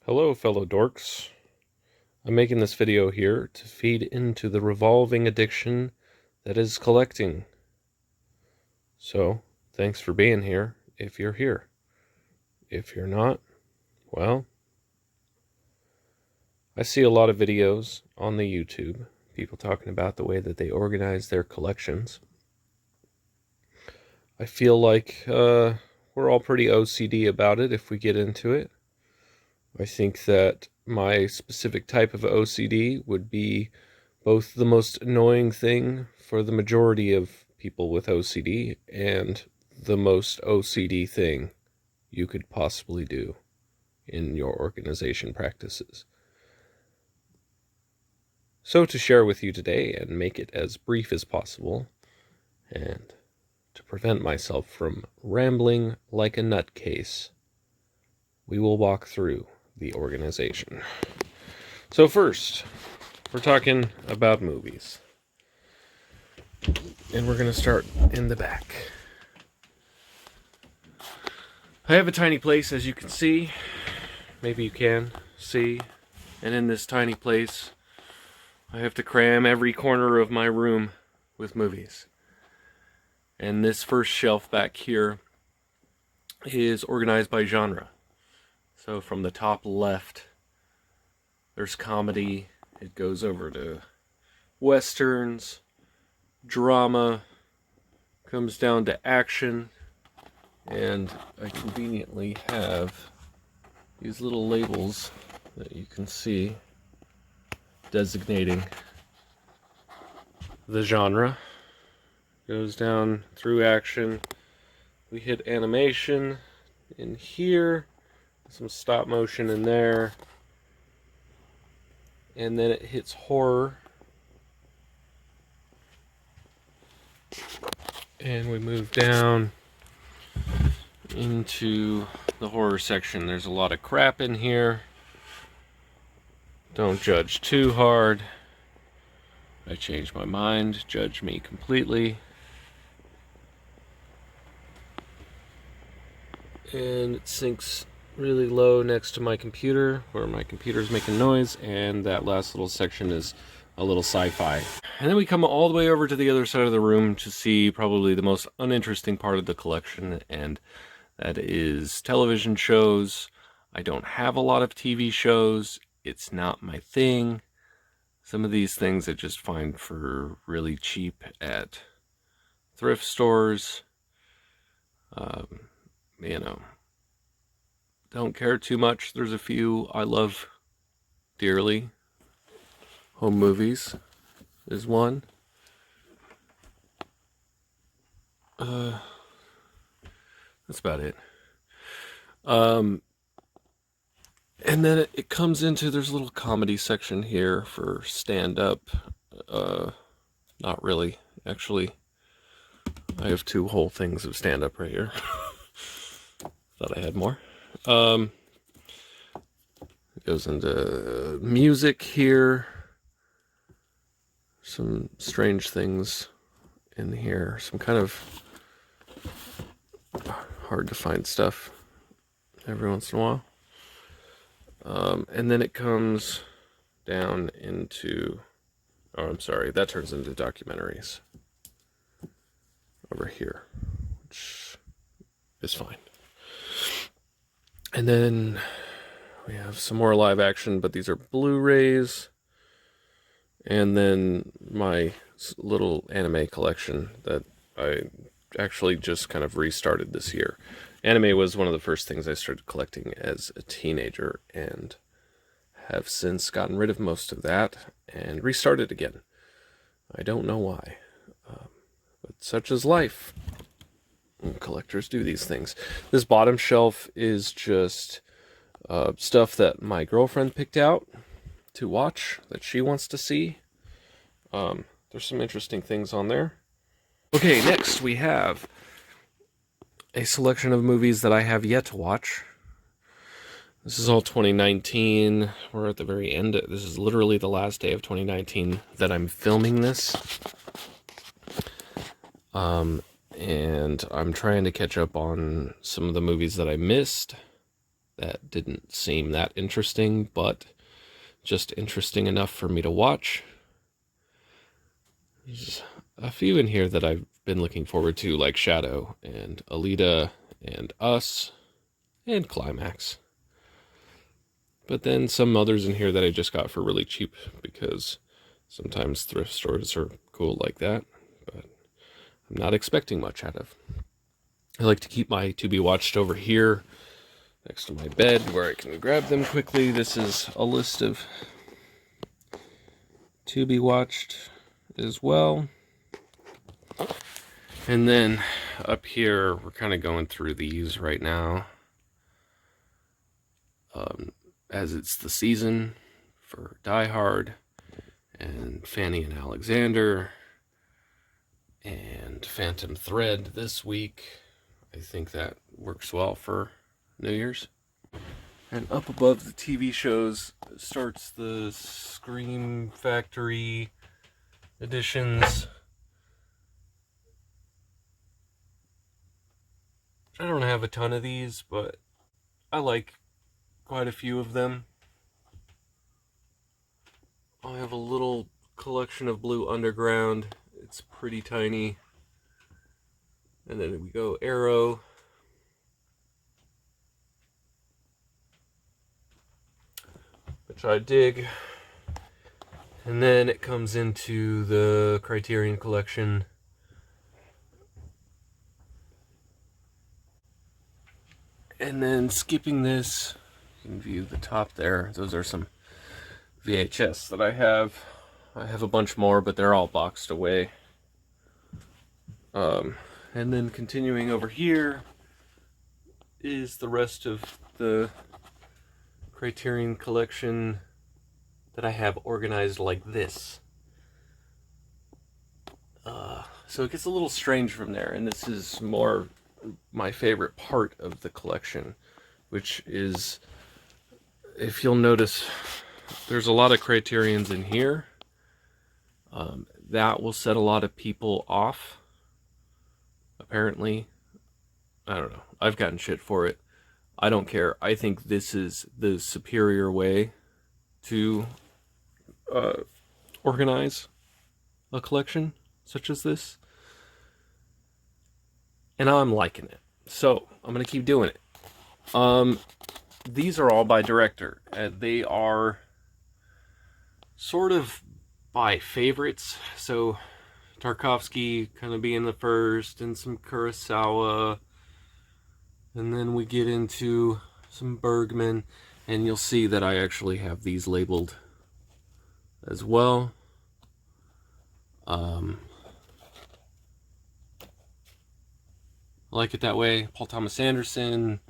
Hello, fellow dorks. I'm making this video here to feed into the revolving addiction that is collecting. So, thanks for being here, if you're here. If you're not, well, I see a lot of videos on the YouTube, people talking about the way that they organize their collections. I feel like we're all pretty OCD about it if we get into it. I think that my specific type of OCD would be both the most annoying thing for the majority of people with OCD and the most OCD thing you could possibly do in your organization practices. So to share with you today and make it as brief as possible, and to prevent myself from rambling like a nutcase, we will walk through the organization. So first, we're talking about movies. And we're going to start in the back. I have a tiny place, as you can see. Maybe you can see. And in this tiny place, I have to cram every corner of my room with movies. And this first shelf back here is organized by genre. So from the top left, there's comedy. It goes over to westerns, drama, comes down to action, and I conveniently have these little labels that you can see designating the genre. Goes down through action. We hit animation in here. Some stop motion in there, and then it hits horror, and we move down into the horror section. There's a lot of crap in here. Don't judge too hard. I changed my mind. Judge me completely. And it sinks really low next to my computer, where my computer's making noise, and that last little section is a little sci-fi. And then we come all the way over to the other side of the room to see probably the most uninteresting part of the collection, and that is television shows. I don't have a lot of TV shows. It's not my thing. Some of these things I just find for really cheap at thrift stores. You know, don't care too much. There's a few I love dearly. Home movies is one. That's about it. And then it comes into, there's a little comedy section here for stand-up. Not really, actually. I have two whole things of stand-up right here. Thought I had more. It goes into music here. Some strange things in here. Some kind of hard to find stuff every once in a while. And then it comes down into, oh, I'm sorry, that turns into documentaries over here, which is fine. And then we have some more live action, but these are Blu-rays. And then my little anime collection that I actually just kind of restarted this year. Anime was one of the first things I started collecting as a teenager, and have since gotten rid of most of that and restarted again. I don't know why, but such is life. Collectors do these things. This bottom shelf is just stuff that my girlfriend picked out to watch, that she wants to see. There's some interesting things on there. Okay, next we have a selection of movies that I have yet to watch. This is all 2019. We're at the very end. This is literally the last day of 2019 that I'm filming this. And I'm trying to catch up on some of the movies that I missed. that didn't seem that interesting, but just interesting enough for me to watch. There's a few in here that I've been looking forward to, like Shadow and Alita and Us and Climax. But then some others in here that I just got for really cheap, because sometimes thrift stores are cool like that, but I'm not expecting much out of. I like to keep my to be watched over here next to my bed where I can grab them quickly. This is a list of to be watched as well. And then up here, we're kind of going through these right now. As it's the season for Die Hard and Fanny and Alexander and Phantom Thread this week. I think that works well for New Year's. And up above the TV shows starts the Scream Factory editions. I don't have a ton of these, but I like quite a few of them. I have a little collection of Blue Underground. It's pretty tiny. And then we go Arrow. Which I dig. And then it comes into the Criterion Collection. And then skipping this, you can view the top there. Those are some VHS that I have. I have a bunch more, but they're all boxed away. And then continuing over here is the rest of the Criterion Collection that I have organized like this. So it gets a little strange from there, and this is more my favorite part of the collection, which is, if you'll notice, there's a lot of Criterions in here. That will set a lot of people off, apparently. I don't know. I've gotten shit for it. I don't care. I think this is the superior way to organize a collection such as this. And I'm liking it. So, I'm going to keep doing it. These are all by director. They are sort of by favorites. So, Tarkovsky kind of being the first, and some Kurosawa. And then we get into some Bergman. And you'll see that I actually have these labeled as well. I like it that way. Paul Thomas Anderson,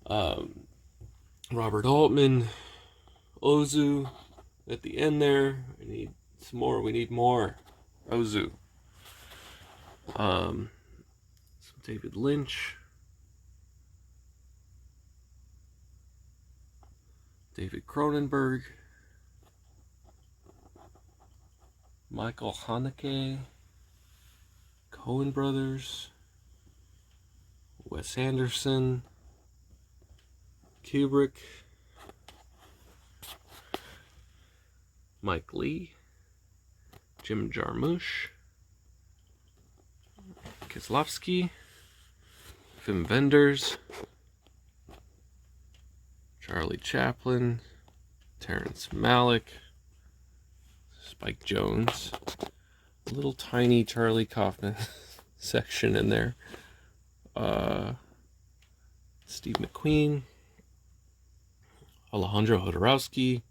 Robert Altman, Ozu at the end there. We need some more. We need more Ozu. Some David Lynch, David Cronenberg, Michael Haneke, Coen Brothers, Wes Anderson, Kubrick, Mike Leigh, Jim Jarmusch, Kieslowski, Wim Wenders, Charlie Chaplin, Terrence Malick, Spike Jonze, a little tiny Charlie Kaufman section in there. Steve McQueen, Alejandro Jodorowsky,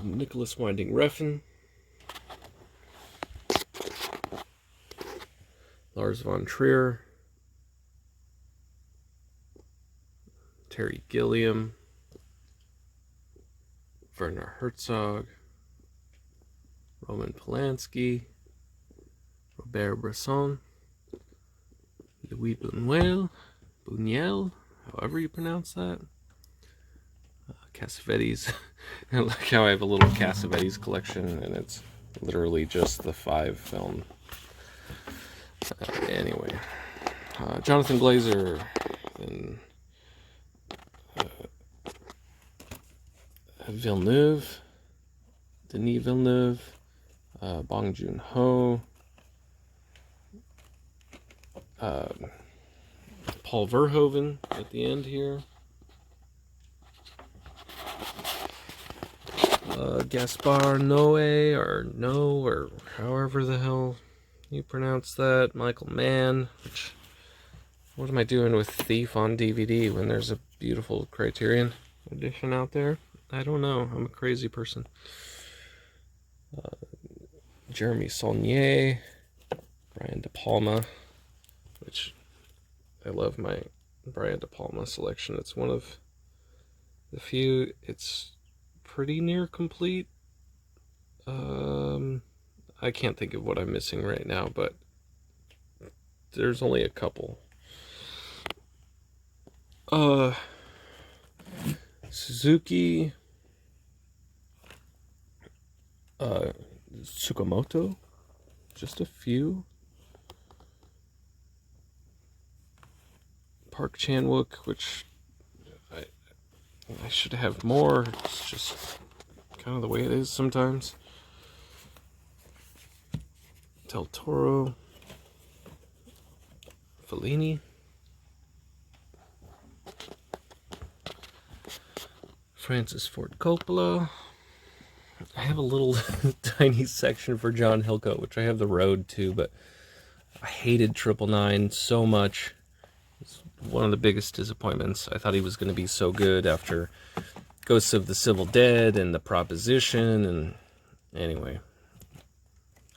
Nicholas Winding Refn, Lars von Trier, Terry Gilliam, Werner Herzog, Roman Polanski, Robert Bresson, Louis Buñuel, however you pronounce that. Cassavetes. I like how I have a little Cassavetes collection, and it's literally just the 5 film. Anyway, Jonathan Glazer, and Villeneuve, Denis Villeneuve, Bong Joon-ho, Paul Verhoeven at the end here. Gaspar Noé, or however the hell you pronounce that. Michael Mann. What am I doing with Thief on DVD when there's a beautiful Criterion edition out there? I don't know. I'm a crazy person. Jeremy Saulnier, Brian De Palma, which I love my Brian De Palma selection. It's one of the few. It's pretty near complete. I can't think of what I'm missing right now, but there's only a couple. Suzuki Tsukamoto, just a few. Park Chan-wook, which I should have more. It's just kind of the way it is sometimes. Del Toro, Fellini, Francis Ford Coppola. I have a little tiny section for John Hillcoat, which I have The Road too, but I hated 999 so much. It's one of the biggest disappointments. I thought he was going to be so good after Ghosts of the Civil Dead and The Proposition, and anyway,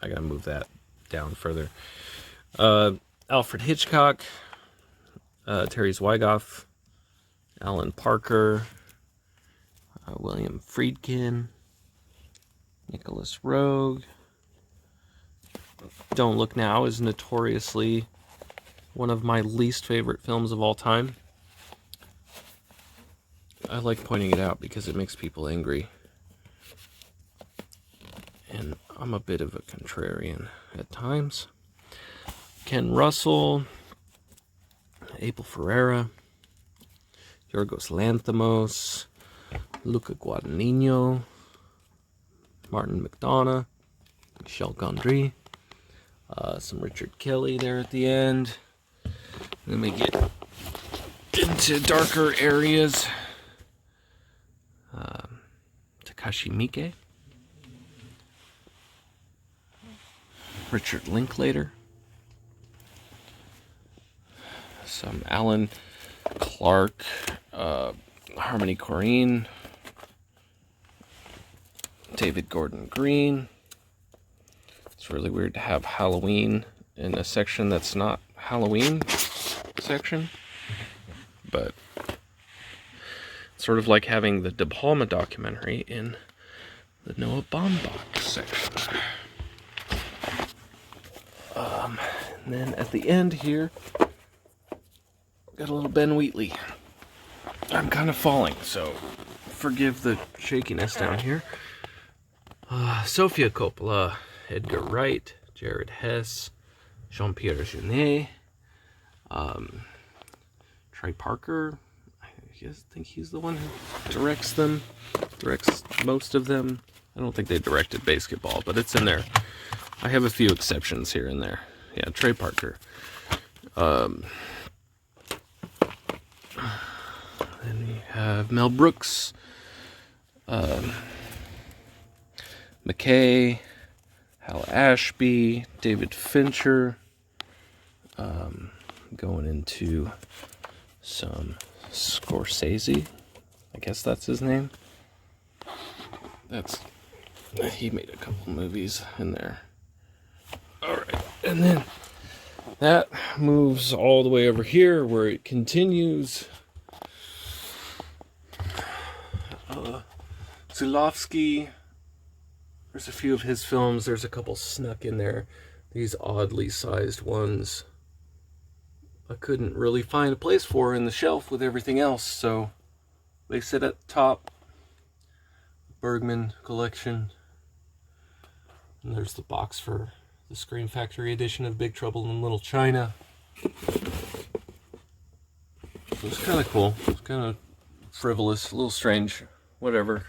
I gotta move that down further. Alfred Hitchcock, Terry Zwigoff, Alan Parker, William Friedkin, Nicholas Roeg. Don't Look Now is notoriously one of my least favorite films of all time. I like pointing it out because it makes people angry. And I'm a bit of a contrarian at times. Ken Russell, Abel Ferreira, Yorgos Lanthimos, Luca Guadagnino, Martin McDonagh, Michel Gondry, some Richard Kelly there at the end. Then we get into darker areas. Takashi Miike, Richard Linklater, some Alan Clark, Harmony Korine, David Gordon Green. It's really weird to have Halloween in a section that's not Halloween section, but it's sort of like having the De Palma documentary in the Noah Baumbach section. And then at the end here, got a little Ben Wheatley. I'm kind of falling, so forgive the shakiness down here. Sofia Coppola, Edgar Wright, Jared Hess, Jean-Pierre Jeunet, Trey Parker. I think he's the one who directs most of them. I don't think they directed Basketball, but it's in there. I have a few exceptions here and there. Yeah, Trey Parker. Then we have Mel Brooks, McKay, Hal Ashby, David Fincher. Going into some Scorsese. I guess that's his name. He made a couple movies in there. Alright, and then that moves all the way over here where it continues. Zulawski. There's a few of his films. There's a couple snuck in there. These oddly sized ones I couldn't really find a place for in the shelf with everything else, so they sit at the top. Bergman collection. And there's the box for the Screen Factory edition of Big Trouble in Little China. So it's kind of cool. It's kind of frivolous, a little strange, whatever.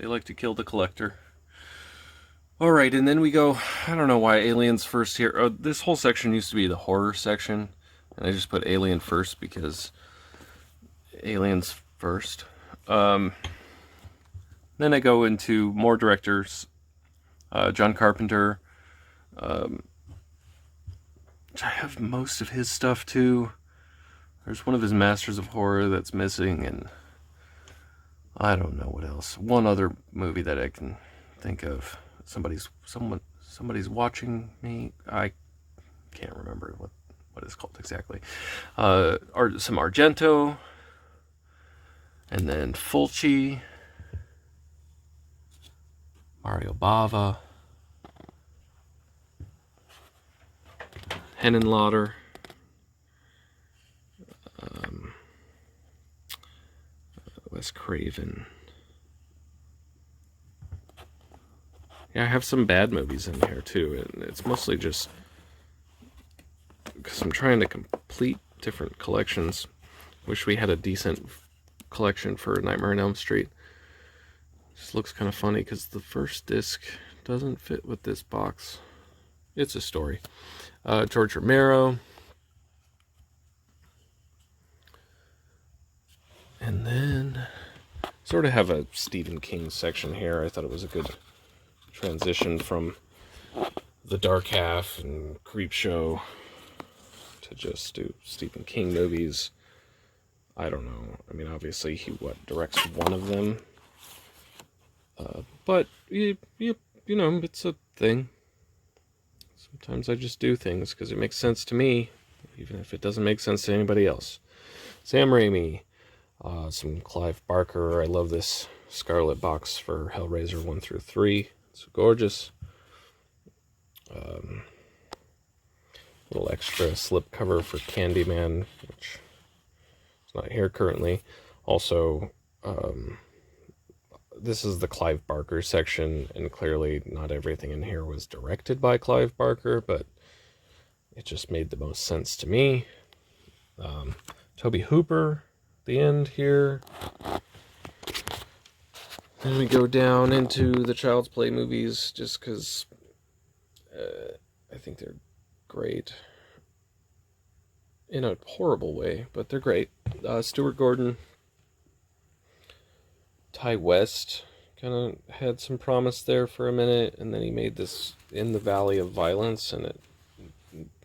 They like to kill the collector. Alright, and then we go, I don't know why Alien's first here. Oh, this whole section used to be the horror section. And I just put Alien first because Alien's first. Then I go into more directors. John Carpenter. I have most of his stuff too. There's one of his Masters of Horror that's missing, and I don't know what else. One other movie that I can think of. Somebody's watching me. I can't remember what it's called exactly. Some Argento, and then Fulci, Mario Bava, Henenlotter, Wes Craven. Yeah, I have some bad movies in here too, and it's mostly just because I'm trying to complete different collections. Wish we had a decent collection for Nightmare on Elm Street. Just looks kind of funny because the first disc doesn't fit with this box. It's a story. George Romero. And then sort of have a Stephen King section here. I thought it was a good transition from The Dark Half and Creepshow to just do Stephen King movies. I don't know. I mean, obviously he directs one of them, but you know, it's a thing. Sometimes I just do things because it makes sense to me, even if it doesn't make sense to anybody else. Sam Raimi, some Clive Barker. I love this Scarlet box for Hellraiser 1 through 3. It's gorgeous. Little extra slipcover for Candyman, which is not here currently. Also, this is the Clive Barker section, and clearly not everything in here was directed by Clive Barker, but it just made the most sense to me. Tobe Hooper, the end here. Then we go down into the Child's Play movies, just because I think they're great. In a horrible way, but they're great. Stuart Gordon. Ty West kind of had some promise there for a minute, and then he made this In the Valley of Violence, and it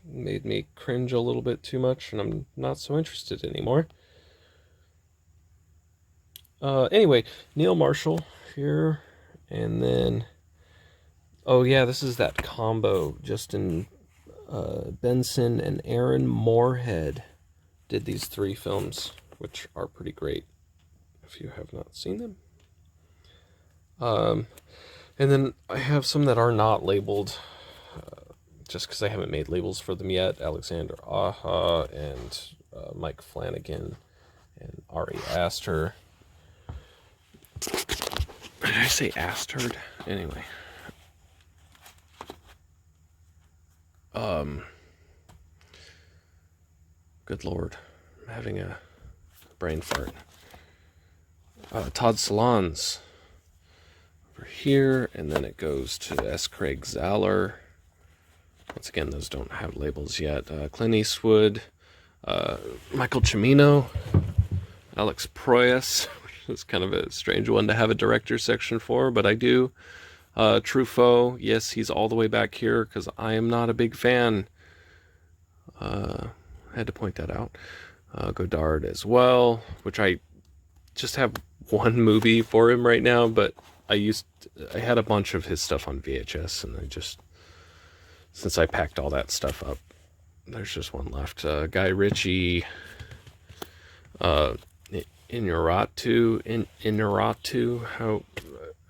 made me cringe a little bit too much, and I'm not so interested anymore. Anyway, Neil Marshall here, and then, oh yeah, this is that combo. Justin Benson and Aaron Moorhead did these 3 films, which are pretty great if you have not seen them. And then I have some that are not labeled, just because I haven't made labels for them yet. Alexander Aja and Mike Flanagan and Ari Aster. Did I say Asterd? Anyway. Good Lord. I'm having a brain fart. Todd Solondz over here, and then it goes to S. Craig Zahler. Once again, those don't have labels yet. Clint Eastwood, Michael Cimino, Alex Proyas, which is kind of a strange one to have a director section for, but I do. Truffaut, yes, he's all the way back here because I am not a big fan. I had to point that out. Godard as well, which I just have one movie for him right now, but I had a bunch of his stuff on VHS, and since I packed all that stuff up, there's just one left. Guy Ritchie, Inarritu, how,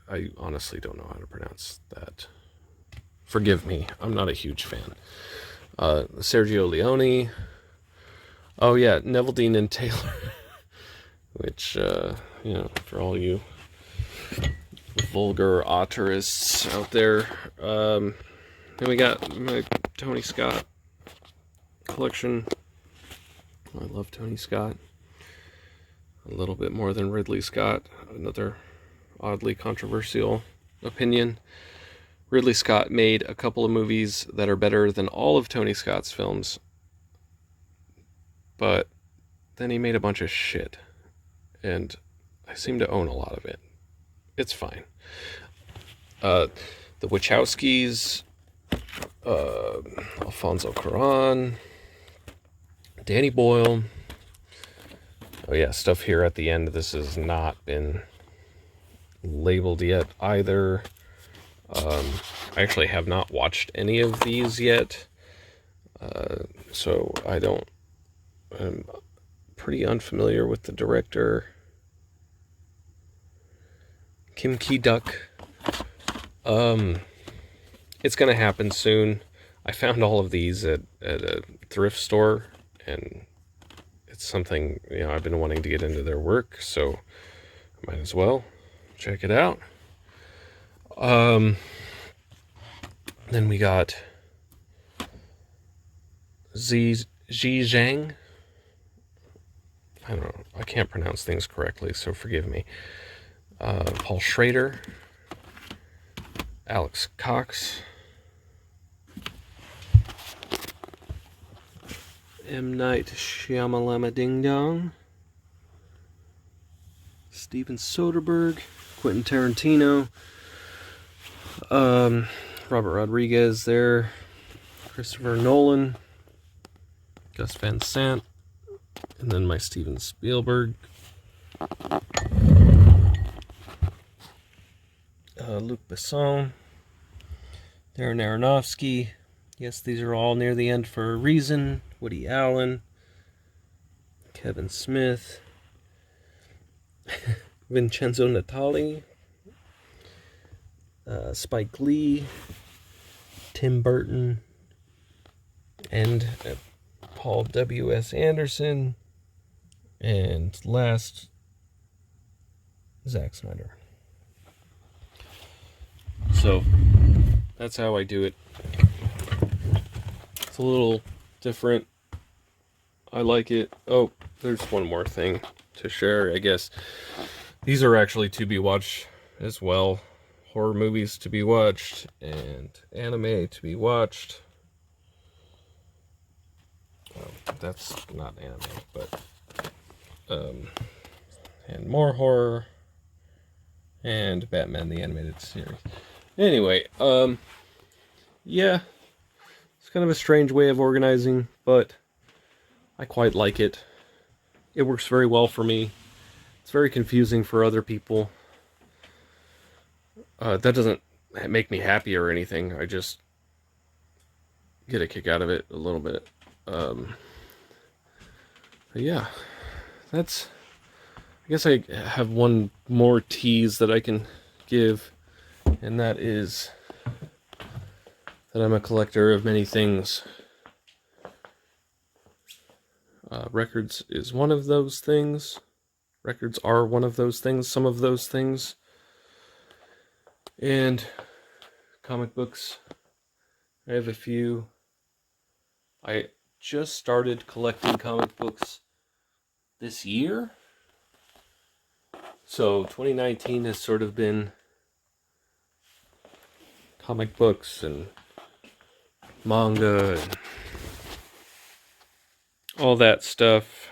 I honestly don't know how to pronounce that. Forgive me, I'm not a huge fan. Sergio Leone. Oh yeah, Neville Dean and Taylor. Which, for all you vulgar autorists out there. Then we got my Tony Scott collection. I love Tony Scott. A little bit more than Ridley Scott. Another oddly controversial opinion. Ridley Scott made a couple of movies that are better than all of Tony Scott's films, but then he made a bunch of shit, and I seem to own a lot of it. It's fine. The Wachowskis, Alfonso Cuarón, Danny Boyle. Oh yeah, stuff here at the end. This has not been labeled yet either. I actually have not watched any of these yet, so I'm pretty unfamiliar with the director. Kim Ki-duk. It's gonna happen soon. I found all of these at a thrift store, and it's something, I've been wanting to get into their work, so I might as well check it out. Then we got Ji Zhang. I don't know. I can't pronounce things correctly, so forgive me. Paul Schrader. Alex Cox. M. Night Shyamalan Ding Dong. Steven Soderbergh. Quentin Tarantino. Robert Rodriguez there. Christopher Nolan. Gus Van Sant. And then my Steven Spielberg. Luc Besson. Darren Aronofsky. Yes, these are all near the end for a reason. Woody Allen. Kevin Smith. Vincenzo Natali. Spike Lee. Tim Burton. And Paul W.S. Anderson. And last, Zack Snyder. So, that's how I do it. It's a little different. I like it. Oh, there's one more thing to share, I guess. These are actually to be watched as well. Horror movies to be watched, and anime to be watched. Oh, that's not anime, but and more horror, and Batman the Animated Series. Anyway, yeah, it's kind of a strange way of organizing, but I quite like it. It works very well for me. It's very confusing for other people. That doesn't make me happy or anything. I just get a kick out of it a little bit. But yeah, I guess I have one more tease that I can give, and that is that I'm a collector of many things. Records is one of those things. Records are one of those things, some of those things. And comic books, I have a few. I just started collecting comic books this year. So 2019 has sort of been comic books and manga and all that stuff.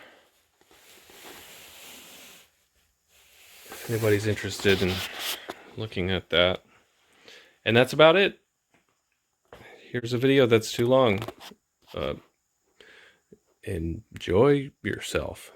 If anybody's interested in looking at that. And that's about it. Here's a video that's too long. Enjoy yourself.